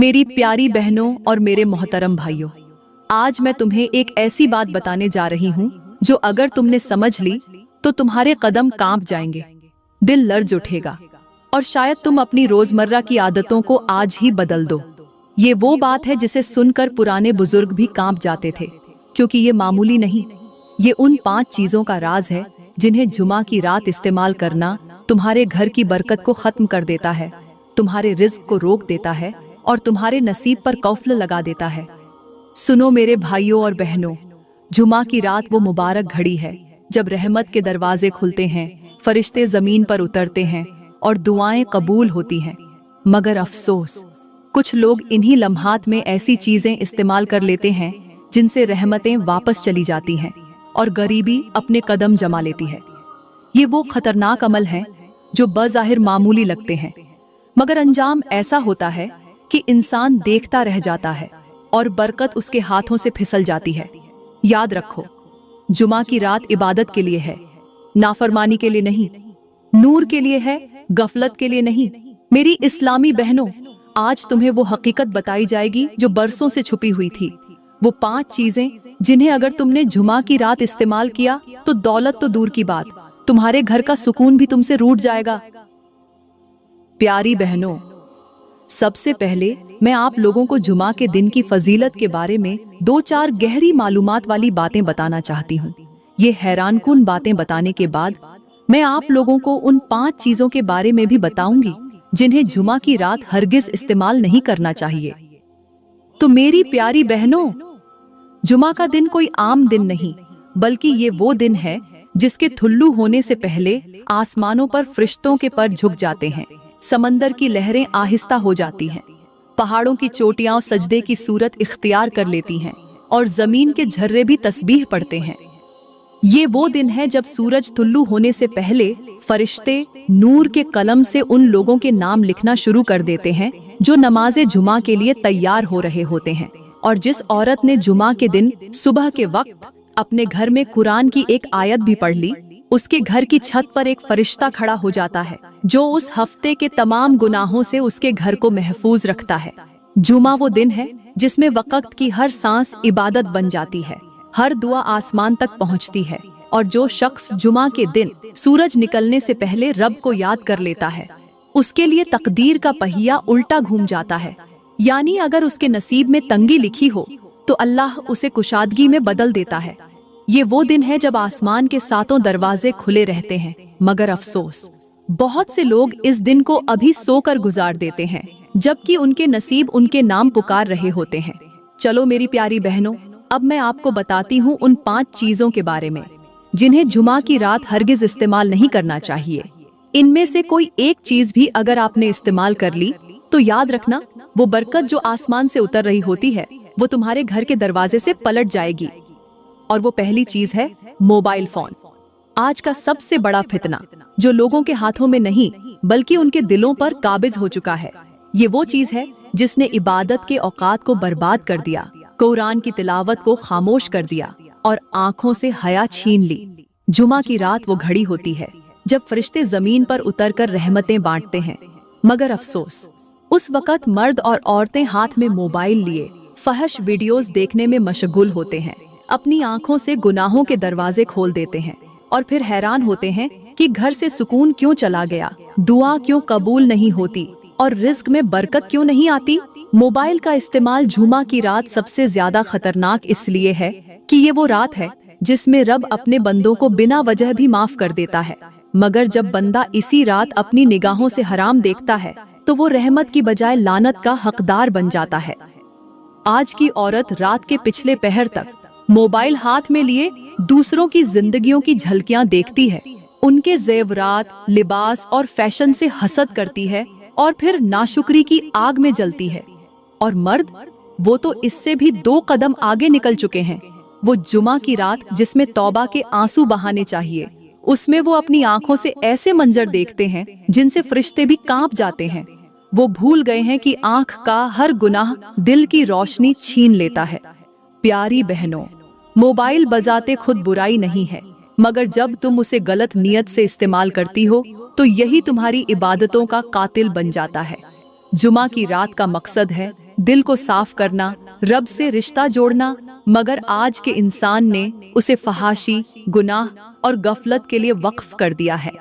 मेरी प्यारी बहनों और मेरे मोहतरम भाइयों, आज मैं तुम्हें एक ऐसी बात बताने जा रही हूँ जो अगर तुमने समझ ली तो तुम्हारे कदम कांप जाएंगे, दिल लर्ज उठेगा और शायद तुम अपनी रोजमर्रा की आदतों को आज ही बदल दो। ये वो बात है जिसे सुनकर पुराने बुजुर्ग भी कांप जाते थे, क्योंकि ये मामूली नहीं, ये उन 5 चीजों का राज है जिन्हें जुमा की रात इस्तेमाल करना तुम्हारे घर की बरकत को खत्म कर देता है, तुम्हारे रिज्क को रोक देता है और तुम्हारे नसीब पर कौफल लगा देता है। सुनो मेरे भाइयों और बहनों, जुमा की रात वो मुबारक घड़ी है जब रहमत के दरवाजे खुलते हैं, फरिश्ते जमीन पर उतरते हैं और दुआएं कबूल होती हैं। मगर अफसोस, कुछ लोग इन्हीं लम्हात में ऐसी चीजें इस्तेमाल कर लेते हैं जिनसे रहमतें वापस चली जाती हैं और गरीबी अपने कदम जमा लेती है। ये वो खतरनाक अमल हैं जो बज़ाहिर मामूली लगते हैं, मगर अंजाम ऐसा होता है कि इंसान देखता रह जाता है और बरकत उसके हाथों से फिसल जाती है। याद रखो, जुमा की रात इबादत के लिए है, नाफरमानी के लिए नहीं, नूर के लिए है, गफलत के लिए नहीं। मेरी इस्लामी बहनों, आज तुम्हें वो हकीकत बताई जाएगी जो बरसों से छुपी हुई थी। वो 5 चीजें जिन्हें अगर तुमने जुमा की रात इस्तेमाल किया तो दौलत तो दूर की बात, तुम्हारे घर का सुकून भी तुमसे रूठ जाएगा। प्यारी बहनों, सबसे पहले मैं आप लोगों को जुमा के दिन की फजीलत के बारे में 2-4 गहरी मालूमात वाली बातें बताना चाहती हूँ। ये हैरानकुन बातें बताने के बाद मैं आप लोगों को उन 5 चीजों के बारे में भी बताऊंगी जिन्हें जुमा की रात हरगिज इस्तेमाल नहीं करना चाहिए। तो मेरी प्यारी बहनों, जुमा का दिन कोई आम दिन नहीं, बल्कि ये वो दिन है जिसके थुल्लू होने से पहले आसमानों पर फरिश्तों के पर झुक जाते हैं, समंदर की लहरें आहिस्ता हो जाती हैं, पहाड़ों की चोटियां सजदे की सूरत इख्तियार कर लेती हैं और जमीन के झर्रे भी तस्बीह पढ़ते हैं। ये वो दिन है जब सूरज तुल्लू होने से पहले फरिश्ते नूर के कलम से उन लोगों के नाम लिखना शुरू कर देते हैं जो नमाज़े जुमा के लिए तैयार हो रहे होते हैं। और जिस औरत ने जुमा के दिन सुबह के वक्त अपने घर में कुरान की एक आयत भी पढ़ ली, उसके घर की छत पर एक फरिश्ता खड़ा हो जाता है जो उस हफ्ते के तमाम गुनाहों से उसके घर को महफूज रखता है। जुमा वो दिन है जिसमें वक्त की हर सांस इबादत बन जाती है, हर दुआ आसमान तक पहुंचती है, और जो शख्स जुमा के दिन सूरज निकलने से पहले रब को याद कर लेता है, उसके लिए तकदीर का पहिया उल्टा घूम जाता है। यानी अगर उसके नसीब में तंगी लिखी हो तो अल्लाह उसे कुशादगी में बदल देता है। ये वो दिन है जब आसमान के 7 दरवाजे खुले रहते हैं, मगर अफसोस, बहुत से लोग इस दिन को अभी सोकर गुजार देते हैं, जबकि उनके नसीब उनके नाम पुकार रहे होते हैं। चलो मेरी प्यारी बहनों, अब मैं आपको बताती हूँ उन 5 चीजों के बारे में जिन्हें जुमा की रात हरगिज इस्तेमाल नहीं करना चाहिए। इनमें से कोई एक चीज भी अगर आपने इस्तेमाल कर ली तो याद रखना, वो बरकत जो आसमान से उतर रही होती है वो तुम्हारे घर के दरवाजे से पलट जाएगी। और वो पहली चीज है मोबाइल फोन। आज का सबसे बड़ा फितना जो लोगों के हाथों में नहीं बल्कि उनके दिलों पर काबिज हो चुका है। ये वो चीज है जिसने इबादत के औकात को बर्बाद कर दिया, कुरान की तिलावत को खामोश कर दिया और आंखों से हया छीन ली। जुमा की रात वो घड़ी होती है जब फरिश्ते जमीन पर उतरकर रहमतें बांटते हैं, मगर अफसोस, उस वक्त मर्द और औरतें हाथ में मोबाइल लिए फहश वीडियोस देखने में मशगूल होते हैं, अपनी आंखों से गुनाहों के दरवाजे खोल देते हैं और फिर हैरान होते हैं कि घर से सुकून क्यों चला गया, दुआ क्यों कबूल नहीं होती और रिज्क में बरकत क्यों नहीं आती। मोबाइल का इस्तेमाल जुमा की रात सबसे ज्यादा खतरनाक इसलिए है कि ये वो रात है जिसमें रब अपने बंदों को बिना वजह भी माफ कर देता है, मगर जब बंदा इसी रात अपनी निगाहों से हराम देखता है तो वो रहमत की बजाय लानत का हकदार बन जाता है। आज की औरत रात के पिछले पहर तक मोबाइल हाथ में लिए दूसरों की जिंदगियों की झलकियां देखती है, उनके जेवरात, लिबास और फैशन से हसद करती है और फिर नाशुक्री की आग में जलती है। और मर्द, वो तो इससे भी 2 कदम आगे निकल चुके हैं। वो जुमा की रात जिसमें तौबा के आंसू बहाने चाहिए, उसमें वो अपनी आंखों से ऐसे मंजर देखते हैं जिनसे फरिश्ते भी कांप जाते हैं। वो भूल गए हैं कि आंख का हर गुनाह दिल की रोशनी छीन लेता है। प्यारी बहनों, मोबाइल बजाते खुद बुराई नहीं है, मगर जब तुम उसे गलत नियत से इस्तेमाल करती हो तो यही तुम्हारी इबादतों का कातिल बन जाता है। जुमा की रात का मकसद है दिल को साफ करना, रब से रिश्ता जोड़ना, मगर आज के इंसान ने उसे फहाशी, गुनाह और गफलत के लिए वक्फ कर दिया है।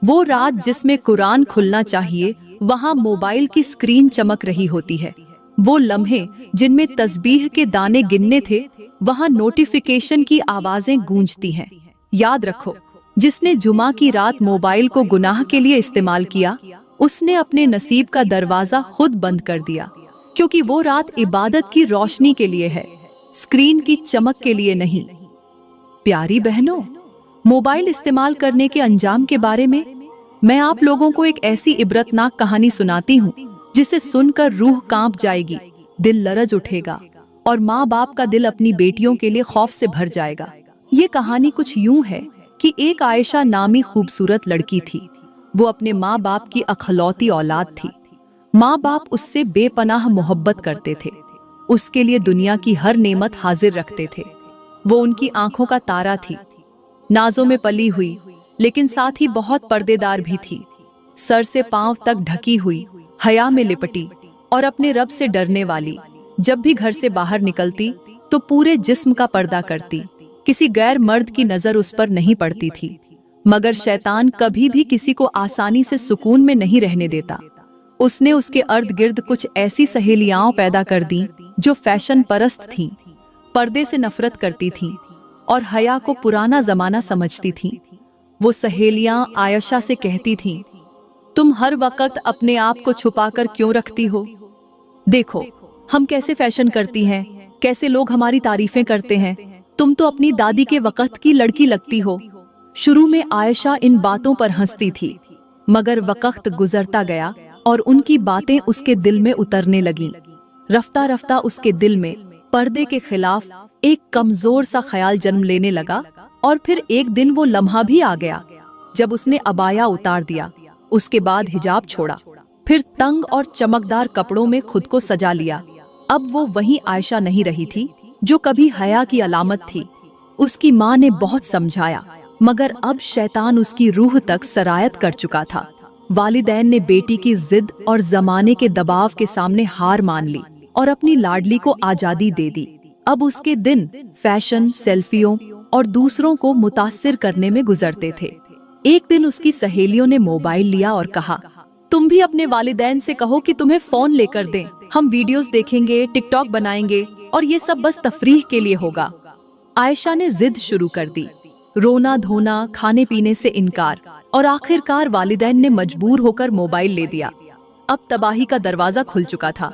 वो रात जिसमें कुरान खुलना चाहिए, वहाँ मोबाइल की स्क्रीन चमक रही होती है। वो लम्हे जिनमें तस्बीह के दाने गिनने थे, वहाँ नोटिफिकेशन की आवाजें गूंजती हैं। याद रखो, जिसने जुमा की रात मोबाइल को गुनाह के लिए इस्तेमाल किया, उसने अपने नसीब का दरवाजा खुद बंद कर दिया, क्योंकि वो रात इबादत की रोशनी के लिए है, स्क्रीन की चमक के लिए नहीं। प्यारी बहनों, मोबाइल इस्तेमाल करने के अंजाम के बारे में मैं आप लोगों को एक ऐसी इबरतनाक कहानी सुनाती हूँ जिसे सुनकर रूह कांप जाएगी, दिल लरज उठेगा और माँ बाप का दिल अपनी बेटियों के लिए खौफ से भर जाएगा। ये कहानी कुछ यूं है कि एक आयशा नामी खूबसूरत लड़की थी। वो अपने माँ बाप की अखलौती औलाद थी। माँ बाप उससे बेपनाह मोहब्बत करते थे, उसके लिए दुनिया की हर नेमत हाजिर रखते थे। वो उनकी आंखों का तारा थी, नाजों में पली हुई, लेकिन साथ ही बहुत पर्देदार भी थी। सर से पांव तक ढकी हुई, हया में लिपटी और अपने रब से डरने वाली। जब भी घर से बाहर निकलती तो पूरे जिस्म का पर्दा करती। किसी गैर मर्द की नजर उस पर नहीं पड़ती थी, मगर शैतान कभी भी किसी को आसानी से सुकून में नहीं रहने देता। उसने उसके अर्द गिर्द कुछ ऐसी सहेलियां पैदा कर दी जो फैशन परस्त थीं, पर्दे से नफरत करती थीं और हया को पुराना जमाना समझती थीं। वो सहेलियां आयशा से कहती थीं, तुम हर वक्त अपने आप को छुपाकर क्यों रखती हो? देखो हम कैसे फैशन करती हैं, कैसे लोग हमारी तारीफें करते हैं। तुम तो अपनी दादी के वक्त की लड़की लगती हो। शुरू में आयशा इन बातों पर हंसती थी, मगर वक्त गुजरता गया और उनकी बातें उसके दिल में उतरने लगीं। रफ्ता रफ्ता उसके दिल में पर्दे के खिलाफ एक कमजोर सा ख्याल जन्म लेने लगा। और फिर एक दिन वो लम्हा भी आ गया जब उसने अबाया उतार दिया, उसके बाद हिजाब छोड़ा, फिर तंग और चमकदार कपड़ों में खुद को सजा लिया। अब वो वही आयशा नहीं रही थी जो कभी हया की अलामत थी। उसकी माँ ने बहुत समझाया, मगर अब शैतान उसकी रूह तक सरायत कर चुका था। वालिदैन ने बेटी की जिद और जमाने के दबाव के सामने हार मान ली और अपनी लाडली को आजादी दे दी। अब उसके दिन फैशन, सेल्फियों और दूसरों को मुतासिर करने में गुजरते थे। एक दिन उसकी सहेलियों ने मोबाइल लिया और कहा, तुम भी अपने वालिदैन से कहो कि तुम्हें फोन लेकर दें, हम वीडियोस देखेंगे, टिकटॉक बनाएंगे और ये सब बस तफरीह के लिए होगा। आयशा ने जिद शुरू कर दी, रोना धोना, खाने पीने से इनकार, और आखिरकार वालिदैन ने मजबूर होकर मोबाइल ले दिया। अब तबाही का दरवाजा खुल चुका था।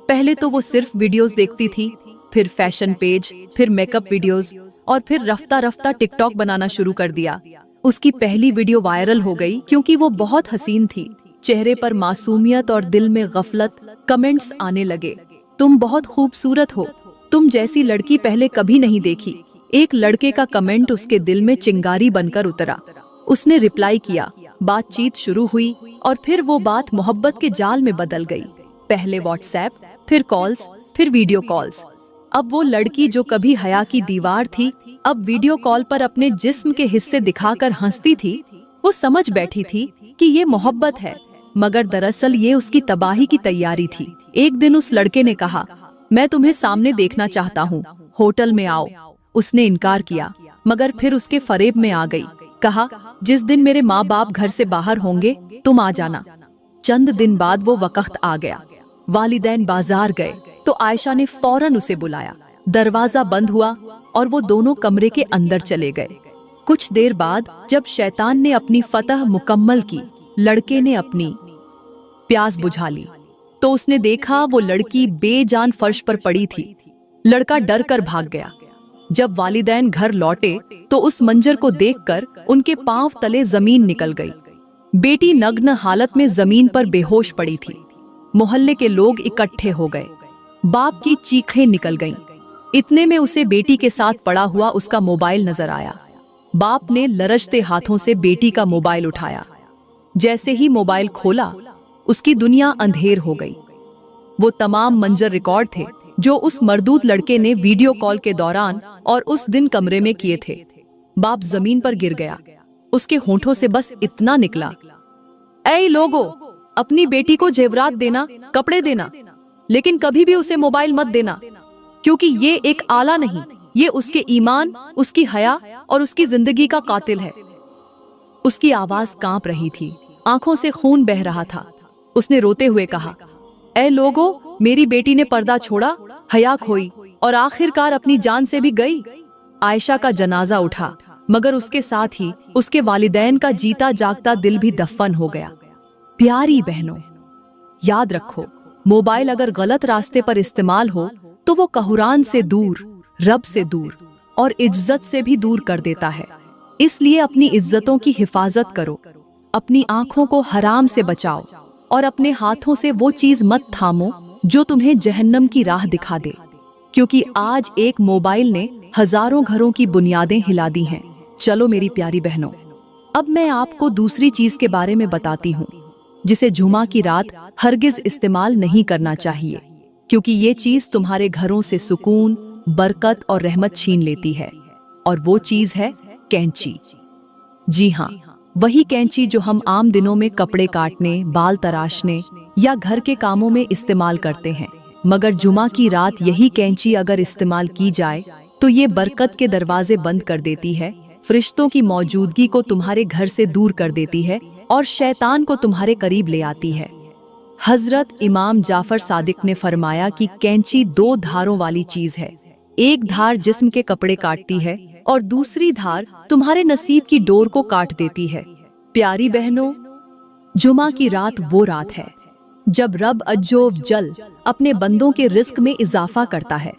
पहले तो वो सिर्फ वीडियोस देखती थी, फिर फैशन पेज, फिर मेकअप वीडियोस और फिर रफ्ता रफ्ता टिकटॉक बनाना शुरू कर दिया। उसकी पहली वीडियो वायरल हो गई क्योंकि वो बहुत हसीन थी। चेहरे पर मासूमियत और दिल में गफलत। कमेंट्स आने लगे, तुम बहुत खूबसूरत हो, तुम जैसी लड़की पहले कभी नहीं देखी। एक लड़के का कमेंट उसके दिल में चिंगारी बनकर उतरा। उसने रिप्लाई किया, बातचीत शुरू हुई और फिर वो बात मोहब्बत के जाल में बदल गई। पहले व्हाट्सएप, फिर कॉल्स, फिर वीडियो कॉल्स। अब वो लड़की जो कभी हया की दीवार थी, अब वीडियो कॉल पर अपने जिस्म के हिस्से दिखाकर हंसती थी। वो समझ बैठी थी कि ये मोहब्बत है, मगर दरअसल ये उसकी तबाही की तैयारी थी। एक दिन उस लड़के ने कहा, मैं तुम्हें सामने देखना चाहता हूँ, होटल में आओ। उसने इनकार किया, मगर फिर उसके फरेब में आ गई। कहा, जिस दिन मेरे माँ बाप घर से बाहर होंगे तुम आ जाना। चंद दिन बाद वो वक्त आ गया। वालिदैन बाजार गए तो आयशा ने फौरन उसे बुलाया। दरवाजा बंद हुआ और वो दोनों कमरे के अंदर चले गए। कुछ देर बाद जब शैतान ने अपनी फतह मुकम्मल की, लड़के ने अपनी प्यास बुझा ली तो उसने देखा वो लड़की बेजान फर्श पर पड़ी थी। लड़का डर कर भाग गया। जब वालिदैन घर लौटे तो उस मंजर को देखकर उनके पांव तले जमीन निकल गई। बेटी नग्न हालत में जमीन पर बेहोश पड़ी थी। मोहल्ले के लोग इकट्ठे हो गए। बाप की चीखें निकल गईं। इतने में उसे बेटी के साथ पड़ा हुआ उसका मोबाइल नजर आया। बाप ने लरजते हाथों से बेटी का मोबाइल उठाया। जैसे ही मोबाइल खोला, उसकी दुनिया अंधेर हो गई। वो तमाम मंजर रिकॉर्ड थे जो उस मर्दूद लड़के ने वीडियो कॉल के दौरान और उस दिन कमरे में किए थे। बाप जमीन पर गिर गया। उसके होंठों से बस इतना निकला, ऐ लोगो, अपनी बेटी को जेवरात देना, कपड़े देना। लेकिन कभी भी उसे मोबाइल मत देना, क्योंकि ये एक आला नहीं, ये उसके ईमान, उसकी हया और उसकी जिंदगी का कातिल है। उसकी आवाज कांप रही थी, आंखों से खून बह रहा था। उसने रोते हुए कहा, ऐ लोगो, मेरी बेटी ने पर्दा छोड़ा, हया खोई और आखिरकार अपनी जान से भी गई। आयशा का जनाजा उठा, मगर उसके साथ ही उसके वालिदैन का जीता जागता दिल भी दफन हो गया। प्यारी बहनों, याद रखो, मोबाइल अगर गलत रास्ते पर इस्तेमाल हो तो वो कुरान से दूर, रब से दूर और इज्जत से भी दूर कर देता है। इसलिए अपनी इज्जतों की हिफाजत करो, अपनी आंखों को हराम से बचाओ और अपने हाथों से वो चीज मत थामो जो तुम्हें जहन्नम की राह दिखा दे, क्योंकि आज एक मोबाइल ने हजारों घरों की बुनियादें हिला दी हैं। चलो मेरी प्यारी बहनों, अब मैं आपको दूसरी चीज के बारे में बताती हूँ जिसे जुमा की रात हरगिज इस्तेमाल नहीं करना चाहिए, क्योंकि ये चीज तुम्हारे घरों से सुकून, बरकत और रहमत छीन लेती है। और वो चीज है कैंची। जी हाँ, वही कैंची जो हम आम दिनों में कपड़े काटने, बाल तराशने या घर के कामों में इस्तेमाल करते हैं। मगर जुमा की रात यही कैंची अगर इस्तेमाल की जाए तो ये बरकत के दरवाजे बंद कर देती है, फरिश्तों की मौजूदगी को तुम्हारे घर से दूर कर देती है और शैतान को तुम्हारे करीब ले आती है। हजरत इमाम जाफर सादिक ने फरमाया कि कैंची दो धारों वाली चीज है। एक धार जिस्म के कपड़े काटती है और दूसरी धार तुम्हारे नसीब की डोर को काट देती है। प्यारी बहनों, जुमा की रात वो रात है जब रब अज्जो जल अपने बंदों के रिस्क में इजाफा करता है,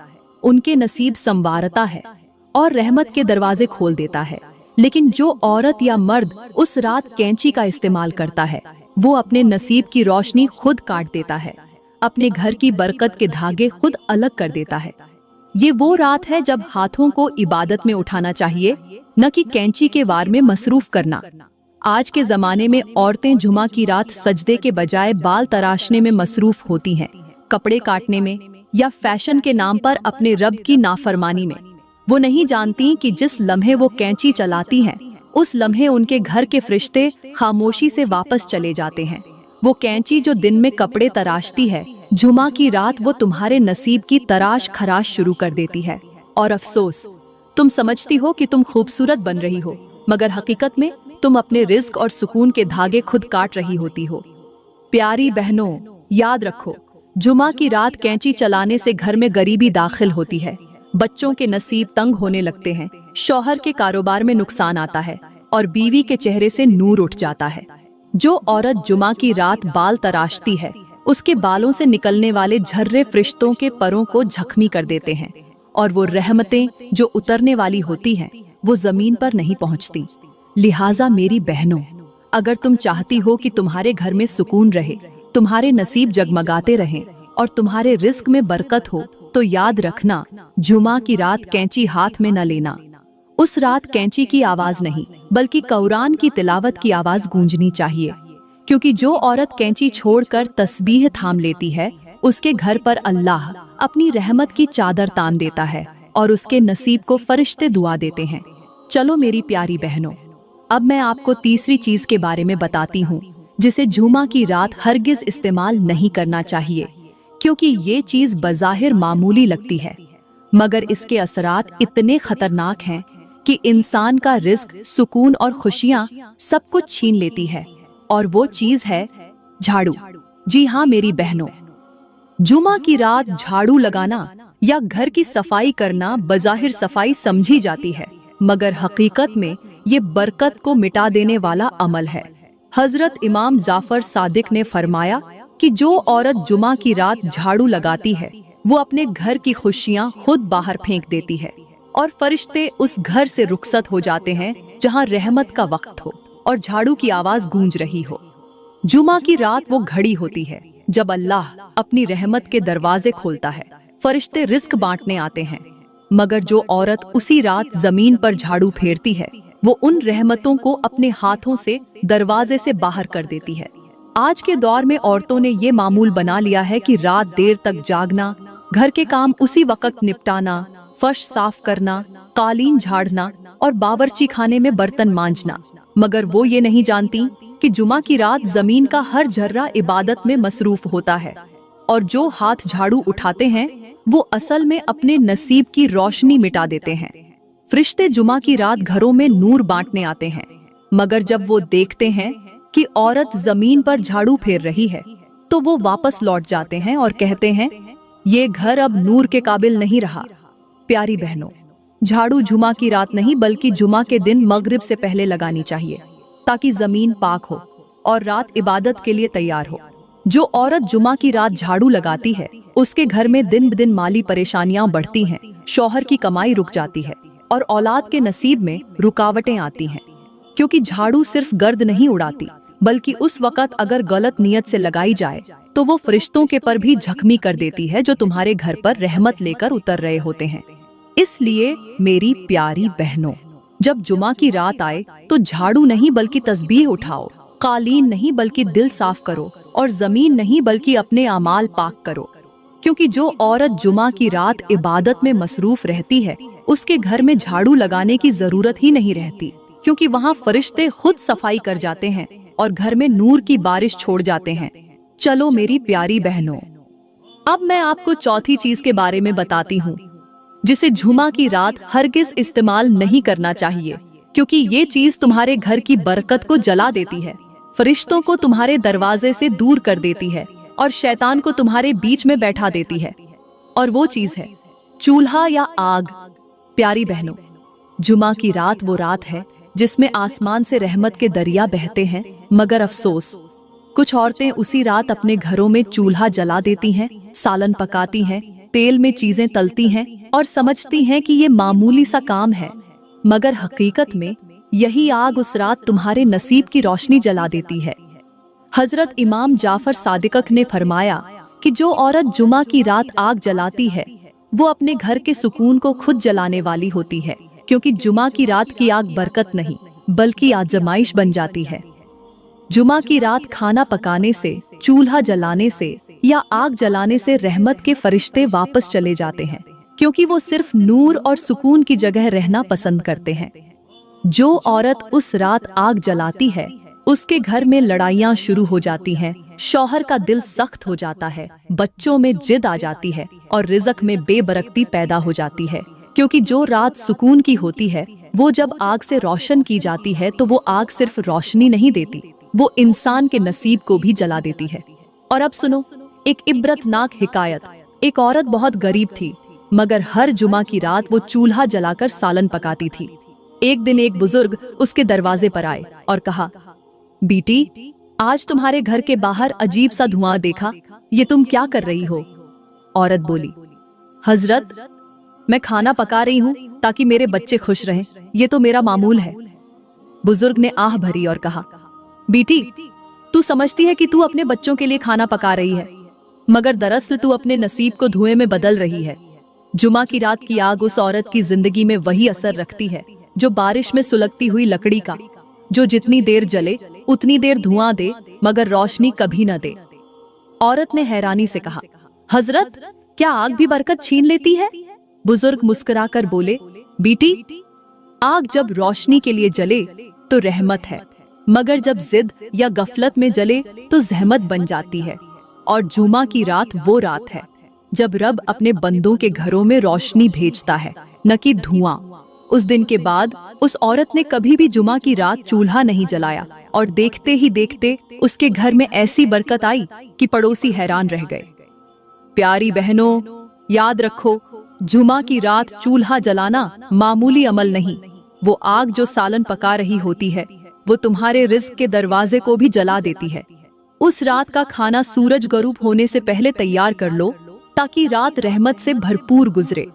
उनके नसीब संवारता है और रहमत के दरवाजे खोल देता है। लेकिन जो औरत या मर्द उस रात कैंची का इस्तेमाल करता है, वो अपने नसीब की रोशनी खुद काट देता है, अपने घर की बरकत के धागे खुद अलग कर देता है। ये वो रात है जब हाथों को इबादत में उठाना चाहिए, न कि कैंची के वार में मसरूफ करना। आज के जमाने में औरतें जुमा की रात सजदे के बजाय बाल तराशने में मसरूफ होती हैं, कपड़े काटने में या फैशन के नाम पर अपने रब की नाफरमानी में। वो नहीं जानती कि जिस लम्हे वो कैंची चलाती हैं, उस लम्हे उनके घर के फरिश्ते खामोशी से वापस चले जाते हैं। वो कैंची जो दिन में कपड़े तराशती है, जुमा की रात वो तुम्हारे नसीब की तराश खराश शुरू कर देती है। और अफसोस, तुम समझती हो कि तुम खूबसूरत बन रही हो, मगर हकीकत में तुम अपने रिज्क और सुकून के धागे खुद काट रही होती हो। प्यारी बहनों, याद रखो, जुमा की रात कैंची चलाने से घर में गरीबी दाखिल होती है, बच्चों के नसीब तंग होने लगते हैं, शौहर के कारोबार में नुकसान आता है और बीवी के चेहरे से नूर उठ जाता है। जो औरत जुमा की रात बाल तराशती है, उसके बालों से निकलने वाले झर्रे फरिश्तों के परों को जख्मी कर देते हैं और वो रहमतें जो उतरने वाली होती हैं, वो जमीन पर नहीं पहुंचती। लिहाजा मेरी बहनों, अगर तुम चाहती हो कि तुम्हारे घर में सुकून रहे, तुम्हारे नसीब जगमगाते रहें और तुम्हारे रिस्क में बरकत हो, तो याद रखना, जुमा की रात कैंची हाथ में न लेना। उस रात कैंची की आवाज नहीं, बल्कि कुरान की तिलावत की आवाज गूंजनी चाहिए, क्योंकि जो औरत कैंची छोड़कर तस्बीह थाम लेती है, उसके घर पर अल्लाह अपनी रहमत की चादर तान देता है और उसके नसीब को फरिश्ते दुआ देते हैं। चलो मेरी प्यारी बहनों, अब मैं आपको तीसरी चीज के बारे में बताती हूँ जिसे जुमा की रात हरगिज इस्तेमाल नहीं करना चाहिए, क्योंकि ये चीज बज़ाहिर मामूली लगती है, मगर इसके असरात इतने खतरनाक हैं कि इंसान का रिस्क, सुकून और खुशियां सब कुछ छीन लेती है। और वो चीज है झाड़ू। जी हाँ मेरी बहनों, जुमा की रात झाड़ू लगाना या घर की सफाई करना बज़ाहिर सफाई समझी जाती है, मगर हकीकत में ये बरकत को मिटा देने वाला अमल है। हजरत इमाम जाफर सादिक ने फरमाया कि जो औरत जुमा की रात झाड़ू लगाती है, वो अपने घर की खुशियां खुद बाहर फेंक देती है और फरिश्ते उस घर से रुखसत हो जाते हैं जहां रहमत का वक्त हो और झाड़ू की आवाज गूंज रही हो। जुमा की रात वो घड़ी होती है जब अल्लाह अपनी रहमत के दरवाजे खोलता है, फरिश्ते रिस्क बांटने आते हैं। मगर जो औरत उसी रात जमीन पर झाड़ू फेरती है, वो उन रहमतों को अपने हाथों से दरवाजे से बाहर कर देती है। आज के दौर में औरतों ने ये मामूल बना लिया है कि रात देर तक जागना, घर के काम उसी वक्त निपटाना, फर्श साफ करना, कालीन झाड़ना और बावर्ची खाने में बर्तन मांजना, मगर वो ये नहीं जानती कि जुमा की रात जमीन का हर जर्रा इबादत में मसरूफ होता है और जो हाथ झाड़ू उठाते हैं वो असल में अपने नसीब की रोशनी मिटा देते हैं। फरिश्ते जुमा की रात घरों में नूर बांटने आते हैं, मगर जब वो देखते हैं कि औरत जमीन पर झाड़ू फेर रही है तो वो वापस लौट जाते हैं और कहते हैं, ये घर अब नूर के काबिल नहीं रहा। प्यारी बहनों, झाड़ू जुमा की रात नहीं बल्कि जुमा के दिन मगरिब से पहले लगानी चाहिए, ताकि जमीन पाक हो और रात इबादत के लिए तैयार हो। जो औरत जुमा की रात झाड़ू लगाती है उसके घर में दिन ब दिन माली परेशानियां बढ़ती हैं, शौहर की कमाई रुक जाती है और औलाद के नसीब में रुकावटें आती हैं। क्योंकि झाड़ू सिर्फ गर्द नहीं उड़ाती, बल्कि उस वक़्त अगर गलत नियत से लगाई जाए तो वो फरिश्तों के पर भी झकमी कर देती है, जो तुम्हारे घर पर रहमत लेकर उतर रहे होते हैं। इसलिए मेरी प्यारी बहनों, जब जुमा की रात आए तो झाड़ू नहीं बल्कि तस्बीह उठाओ, कालीन नहीं बल्कि दिल साफ करो और जमीन नहीं बल्कि अपने अमाल पाक करो। क्योंकि जो औरत जुमा की रात इबादत में मसरूफ रहती है उसके घर में झाड़ू लगाने की जरूरत ही नहीं रहती, क्योंकि वहाँ फरिश्ते खुद सफाई कर जाते हैं और घर में नूर की बारिश छोड़ जाते हैं। चलो मेरी प्यारी बहनों, अब मैं आपको चौथी चीज के बारे में बताती हूँ, जिसे जुमा की रात हरगिज इस्तेमाल नहीं करना चाहिए, क्योंकि ये चीज तुम्हारे घर की बरकत को जला देती है, फरिश्तों को तुम्हारे दरवाजे से दूर कर देती है और शैतान को तुम्हारे बीच में बैठा देती है। और वो चीज है चूल्हा या आग। प्यारी बहनों, जुमा की रात वो रात है जिसमें आसमान से रहमत के दरिया बहते हैं, मगर अफसोस कुछ औरतें उसी रात अपने घरों में चूल्हा जला देती हैं, सालन पकाती हैं, तेल में चीजें तलती हैं और समझती हैं कि ये मामूली सा काम है, मगर हकीकत में यही आग उस रात तुम्हारे नसीब की रोशनी जला देती है। हजरत इमाम जाफर सादिक ने फरमाया कि जो औरत जुमा की रात आग जलाती है वो अपने घर के सुकून को खुद जलाने वाली होती है, क्योंकि जुमा की रात की आग बरकत नहीं बल्कि आजमाइश बन जाती है। जुमा की रात खाना पकाने से, चूल्हा जलाने से या आग जलाने से रहमत के फरिश्ते वापस चले जाते हैं, क्योंकि वो सिर्फ नूर और सुकून की जगह रहना पसंद करते हैं। जो औरत उस रात आग जलाती है उसके घर में लड़ाइयाँ शुरू हो जाती हैं, शौहर का दिल सख्त हो जाता है, बच्चों में जिद आ जाती है और रिज़्क में बेबरकती पैदा हो जाती है। क्योंकि जो रात सुकून की होती है वो जब आग से रोशन की जाती है तो वो आग सिर्फ रोशनी नहीं देती, वो इंसान के नसीब को भी जला देती है। और अब सुनो एक इबरतनाक हिकायत। एक औरत बहुत गरीब थी, मगर हर जुमा की रात वो चूल्हा जलाकर सालन पकाती थी। एक दिन एक बुजुर्ग उसके दरवाजे पर आए और कहा, बेटी, आज तुम्हारे घर के बाहर अजीब सा धुआं देखा, ये तुम क्या कर रही हो? औरत बोली, हजरत, मैं खाना पका रही हूँ ताकि मेरे बच्चे खुश रहें, ये तो मेरा मामूल है। बुजुर्ग ने आह भरी और कहा, बेटी, तू समझती है कि तू अपने बच्चों के लिए खाना पका रही है, मगर दरअसल तू अपने नसीब को धुएं में बदल रही है। जुमा की रात की आग उस औरत की जिंदगी में वही असर रखती है जो बारिश में सुलगती हुई लकड़ी का, जो जितनी देर जले उतनी देर धुआं दे मगर रोशनी कभी न दे। औरत ने हैरानी से कहा, हजरत, क्या आग भी बरकत छीन लेती है? बुजुर्ग मुस्कुराकर बोले, बेटी, आग जब रोशनी के लिए जले तो रहमत है, मगर जब जिद या गफलत में जले तो जहमत बन जाती है। और जुमा की रात वो रात है जब रब अपने बंदों के घरों में रोशनी भेजता है, न कि धुआं। उस दिन के बाद उस औरत ने कभी भी जुमा की रात चूल्हा नहीं जलाया और देखते ही देखते उसके घर में ऐसी बरकत आई कि पड़ोसी हैरान रह गए। प्यारी बहनों, याद रखो, जुमा की रात चूल्हा जलाना मामूली अमल नहीं, वो आग जो सालन पका रही होती है वो तुम्हारे रिज़्क के दरवाजे को भी जला देती है। उस रात का खाना सूरज गरूब होने से पहले तैयार कर लो ताकि रात रहमत से भरपूर गुजरे।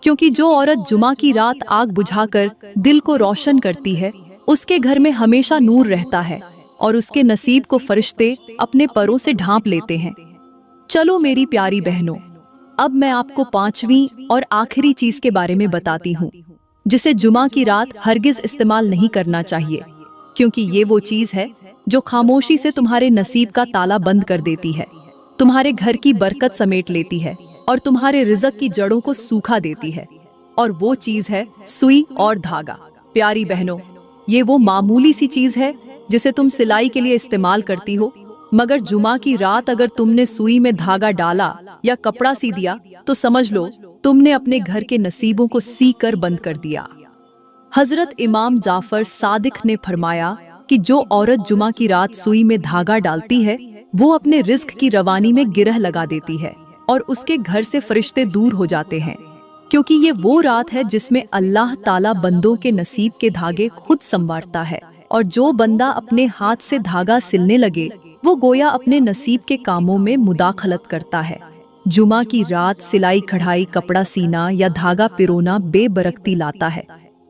क्योंकि जो औरत जुमा की रात आग बुझाकर दिल को रोशन करती है उसके घर में हमेशा नूर रहता है और उसके नसीब को फरिश्ते अपने परों से ढांप लेते हैं। चलो मेरी प्यारी बहनों, अब मैं आपको पांचवी और आखिरी चीज के बारे में बताती हूँ जिसे जुमा की रात हरगिज इस्तेमाल नहीं करना चाहिए, क्योंकि ये वो चीज है जो खामोशी से तुम्हारे नसीब का ताला बंद कर देती है, तुम्हारे घर की बरकत समेट लेती है और तुम्हारे रिज़्क की जड़ों को सूखा देती है। और वो चीज है सुई और धागा। प्यारी बहनों, ये वो मामूली सी चीज है जिसे तुम सिलाई के लिए इस्तेमाल करती हो, मगर जुमा की रात अगर तुमने सुई में धागा डाला या कपड़ा सी दिया तो समझ लो तुमने अपने घर के नसीबों को सी कर बंद कर दिया। हजरत इमाम जाफर सादिक ने फरमाया कि जो औरत जुमा की रात सुई में धागा डालती है वो अपने रिस्क की रवानी में गिरह लगा देती है और उसके घर से फरिश्ते दूर हो जाते हैं, क्योंकि ये वो रात है जिसमें अल्लाह ताला बंदों के नसीब के धागे खुद संवारता है, और जो बंदा अपने हाथ से धागा सिलने लगे वो गोया अपने नसीब के कामों में मुदाखलत करता है। जुमा की रात सिलाई कढ़ाई कपड़ा सीना या धागा पिरोना बेबरकती लाता है।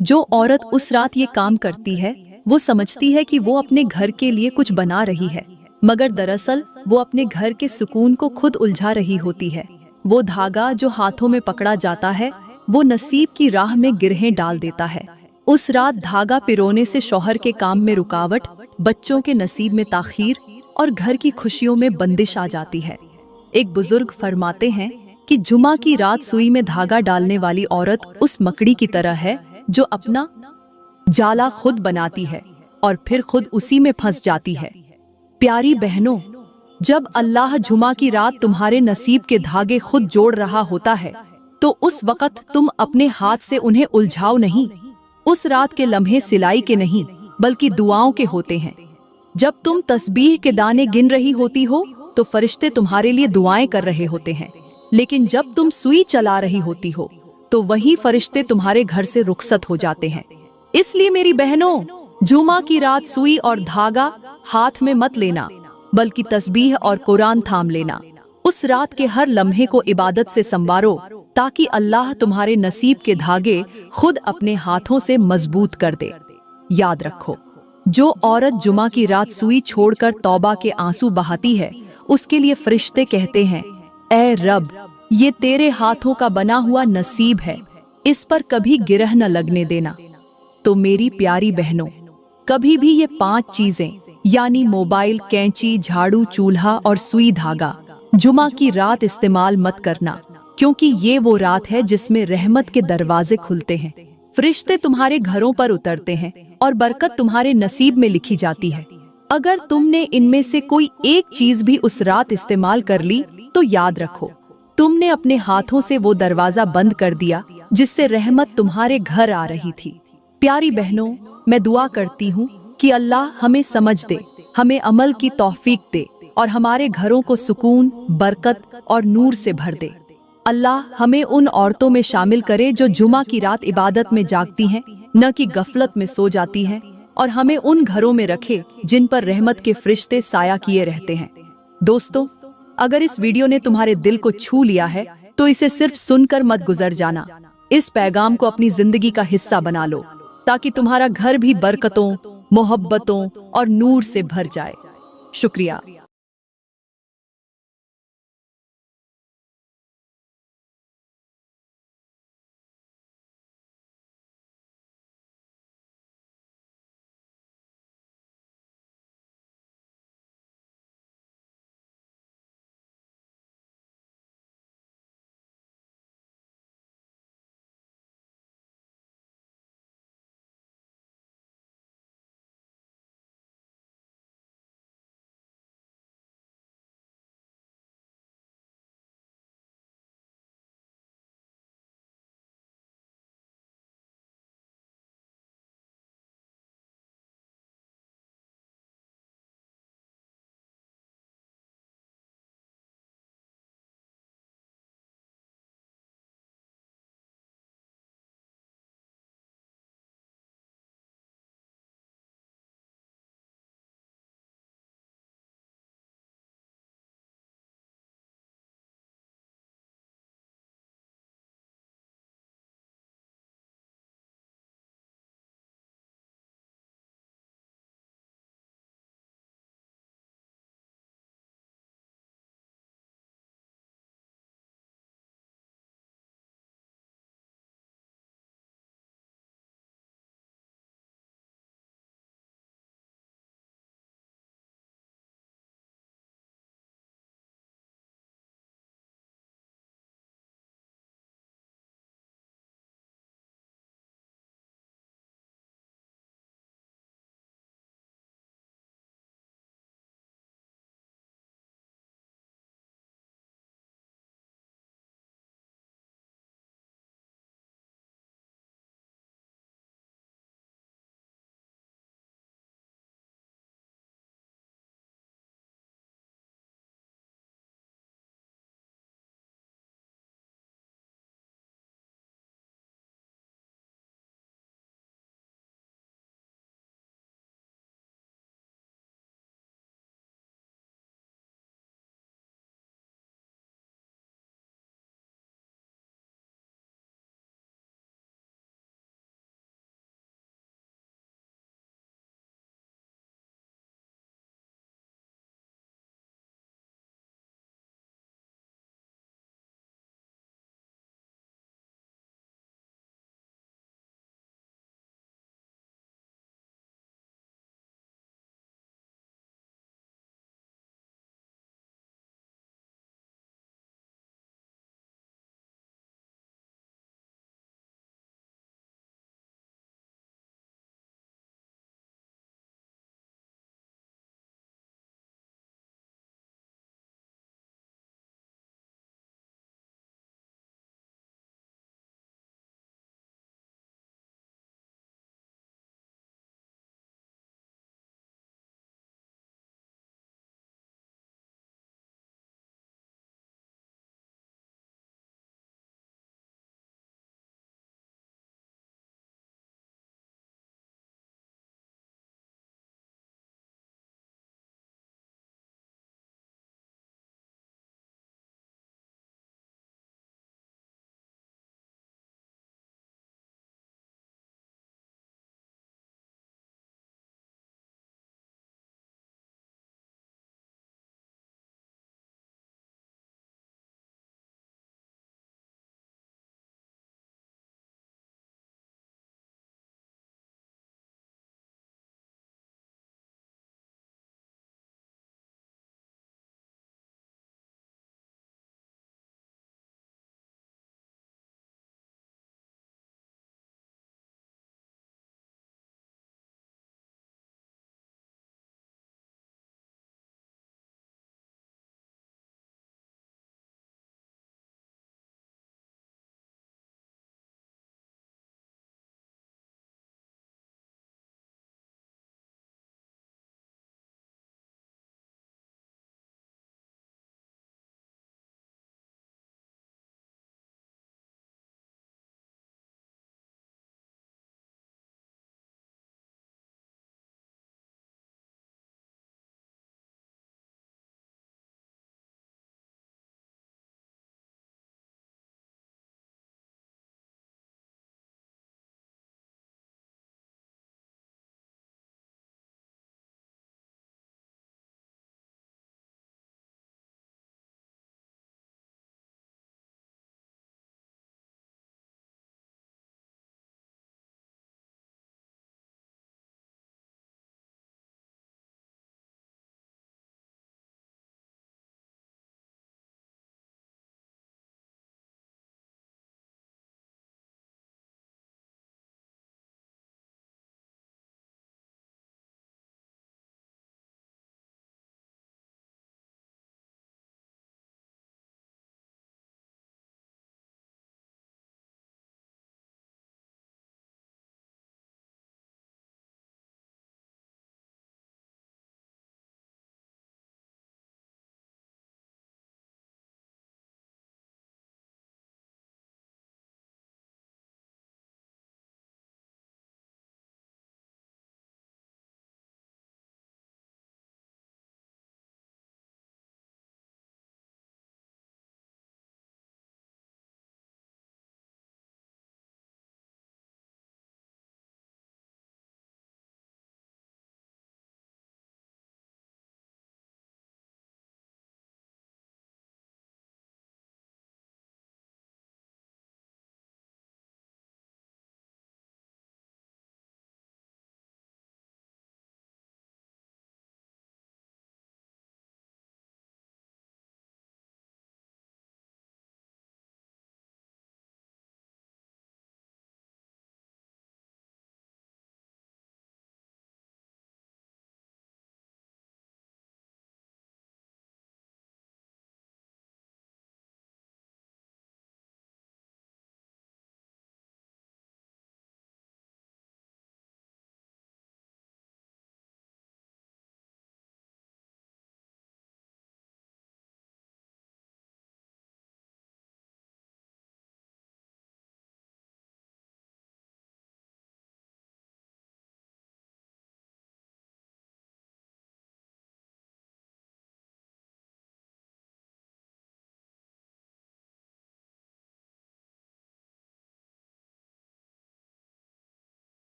जो औरत उस रात ये काम करती है वो समझती है कि वो अपने घर के लिए कुछ बना रही है, मगर दरअसल वो अपने घर के सुकून को खुद उलझा रही होती है। वो धागा जो हाथों में पकड़ा जाता है वो नसीब की राह में गिरहें डाल देता है। उस रात धागा पिरोने से शौहर के काम में रुकावट, बच्चों के नसीब में ताखीर और घर की खुशियों में बंदिश आ जाती है। एक बुजुर्ग फरमाते हैं कि जुमा की रात सुई में धागा डालने वाली औरत उस मकड़ी की तरह है जो अपना जाला खुद बनाती है और फिर खुद उसी में फंस जाती है। प्यारी बहनों, जब अल्लाह जुमा की रात तुम्हारे नसीब के धागे खुद जोड़ रहा होता है तो उस वक़्त तुम अपने हाथ से उन्हें उलझाओ नहीं। उस रात के लम्हे सिलाई के नहीं बल्कि दुआओं के होते हैं। जब तुम तस्बीह के दाने गिन रही होती हो तो फरिश्ते तुम्हारे लिए दुआएं कर रहे होते हैं, लेकिन जब तुम सुई चला रही होती हो तो वही फरिश्ते तुम्हारे घर से रुखसत हो जाते हैं। इसलिए मेरी बहनों, जुमा की रात सुई और धागा हाथ में मत लेना बल्कि तस्बीह और कुरान थाम लेना। उस रात के हर लम्हे को इबादत से संवारो ताकि अल्लाह तुम्हारे नसीब के धागे खुद अपने हाथों से मजबूत कर दे। याद रखो, जो औरत जुमा की रात सुई छोड़कर तौबा के आंसू बहाती है उसके लिए फरिश्ते कहते हैं, ऐ रब, ये तेरे हाथों का बना हुआ नसीब है, इस पर कभी गिरह न लगने देना। तो मेरी प्यारी बहनों, कभी भी ये 5 चीजें यानी मोबाइल, कैंची, झाड़ू, चूल्हा और सुई धागा जुमा की रात इस्तेमाल मत करना, क्योंकि ये वो रात है जिसमें रहमत के दरवाजे खुलते हैं, फरिश्ते तुम्हारे घरों पर उतरते हैं और बरकत तुम्हारे नसीब में लिखी जाती है। अगर तुमने इनमें से कोई एक चीज भी उस रात इस्तेमाल कर ली तो याद रखो, तुमने अपने हाथों से वो दरवाजा बंद कर दिया जिससे रहमत तुम्हारे घर आ रही थी। प्यारी बहनों, मैं दुआ करती हूँ कि अल्लाह हमें समझ दे, हमें अमल की तौफीक दे और हमारे घरों को सुकून, बरकत और नूर से भर दे। अल्लाह हमें उन औरतों में शामिल करे जो जुमा की रात इबादत में जागती हैं, न कि गफलत में सो जाती हैं, और हमें उन घरों में रखे जिन पर रहमत के फरिश्ते साया किए रहते हैं। दोस्तों, अगर इस वीडियो ने तुम्हारे दिल को छू लिया है तो इसे सिर्फ सुनकर मत गुजर जाना। इस पैगाम को अपनी जिंदगी का हिस्सा बना लो ताकि तुम्हारा घर भी बरकतों, मोहब्बतों और नूर से भर जाए। शुक्रिया।